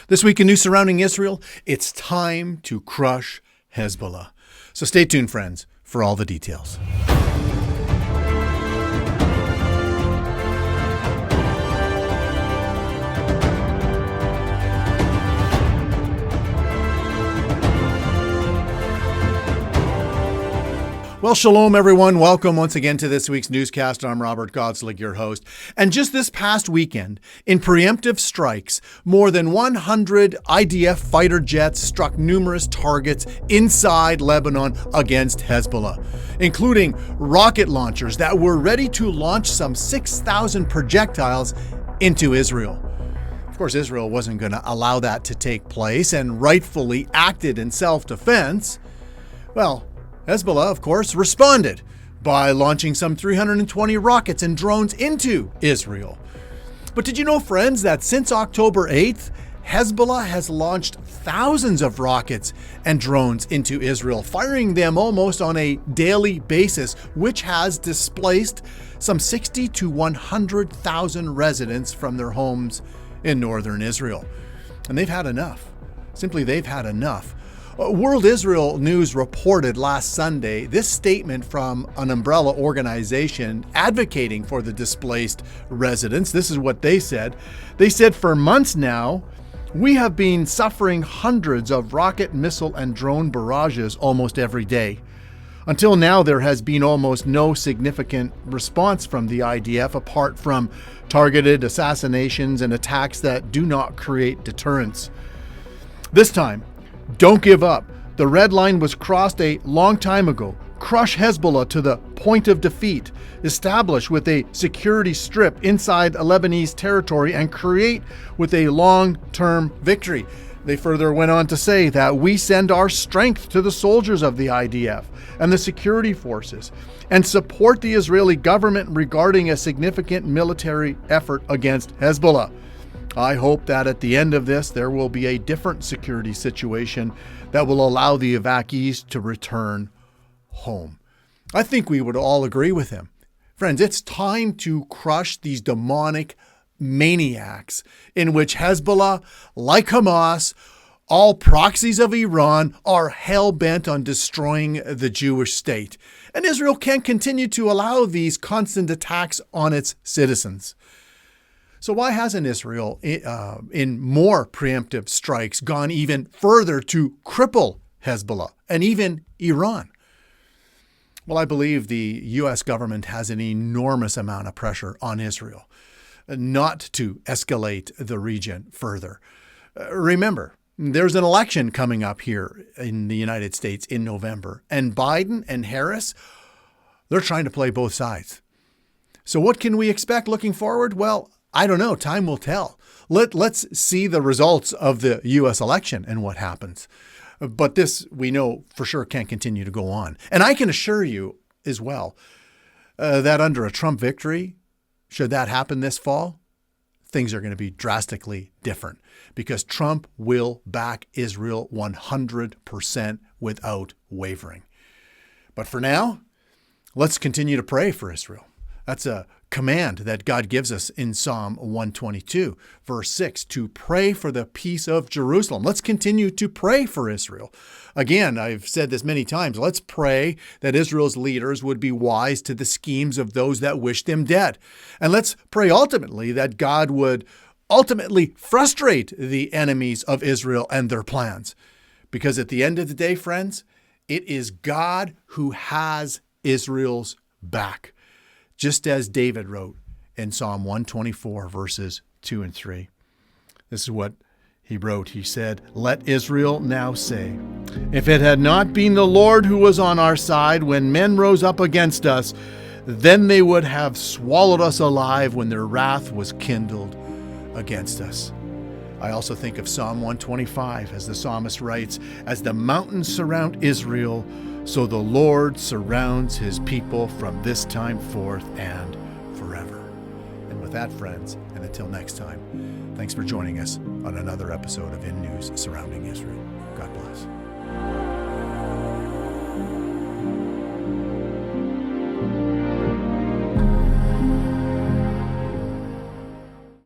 This week in news surrounding Israel, it's time to crush Hezbollah. So stay tuned, friends, for all the details. Well, shalom, everyone. Welcome once again to this week's newscast. I'm Robert Godslig, your host. And just this past weekend, in preemptive strikes, more than 100 IDF fighter jets struck numerous targets inside Lebanon against Hezbollah, including rocket launchers that were ready to launch some 6,000 projectiles into Israel. Of course, Israel wasn't going to allow that to take place and rightfully acted in self-defense. Well, Hezbollah, of course, responded by launching some 320 rockets and drones into Israel. But did you know, friends, that since October 8th, Hezbollah has launched thousands of rockets and drones into Israel, firing them almost on a daily basis, which has displaced some 60 to 100,000 residents from their homes in northern Israel. And they've had enough. Simply, they've had enough. World Israel News reported last Sunday this statement from an umbrella organization advocating for the displaced residents. This is what they said. They said, for months now, we have been suffering hundreds of rocket, missile, and drone barrages almost every day. Until now, there has been almost no significant response from the IDF apart from targeted assassinations and attacks that do not create deterrence. This time, don't give up. The red line was crossed a long time ago. Crush Hezbollah to the point of defeat. Establish with a security strip inside Lebanese territory and create with a long-term victory. They further went on to say that we send our strength to the soldiers of the IDF and the security forces and support the Israeli government regarding a significant military effort against Hezbollah. I hope that at the end of this, there will be a different security situation that will allow the evacuees to return home. I think we would all agree with him. Friends, it's time to crush these demonic maniacs in which Hezbollah, like Hamas, all proxies of Iran, are hell-bent on destroying the Jewish state. And Israel can't continue to allow these constant attacks on its citizens. So why hasn't Israel, in more preemptive strikes, gone even further to cripple Hezbollah and even Iran? Well, I believe the U.S. government has an enormous amount of pressure on Israel not to escalate the region further. Remember, there's an election coming up here in the United States in November, and Biden and Harris, they're trying to play both sides. So what can we expect looking forward? Well, I don't know. Time will tell. Let's see the results of the U.S. election and what happens. But this, we know for sure, can't continue to go on. And I can assure you as well that under a Trump victory, should that happen this fall, things are going to be drastically different because Trump will back Israel 100% without wavering. But for now, let's continue to pray for Israel. That's a command that God gives us in Psalm 122, verse 6, to pray for the peace of Jerusalem. Let's continue to pray for Israel. Again, I've said this many times. Let's pray that Israel's leaders would be wise to the schemes of those that wish them dead. And let's pray ultimately that God would ultimately frustrate the enemies of Israel and their plans. Because at the end of the day, friends, it is God who has Israel's back. Just as David wrote in Psalm 124, verses 2 and 3. This is what he wrote. He said, "Let Israel now say, if it had not been the Lord who was on our side when men rose up against us, then they would have swallowed us alive when their wrath was kindled against us." I also think of Psalm 125 as the psalmist writes, "As the mountains surround Israel, so the Lord surrounds his people from this time forth and forever." And with that, friends, and until next time, thanks for joining us on another episode of In News Surrounding Israel. God bless.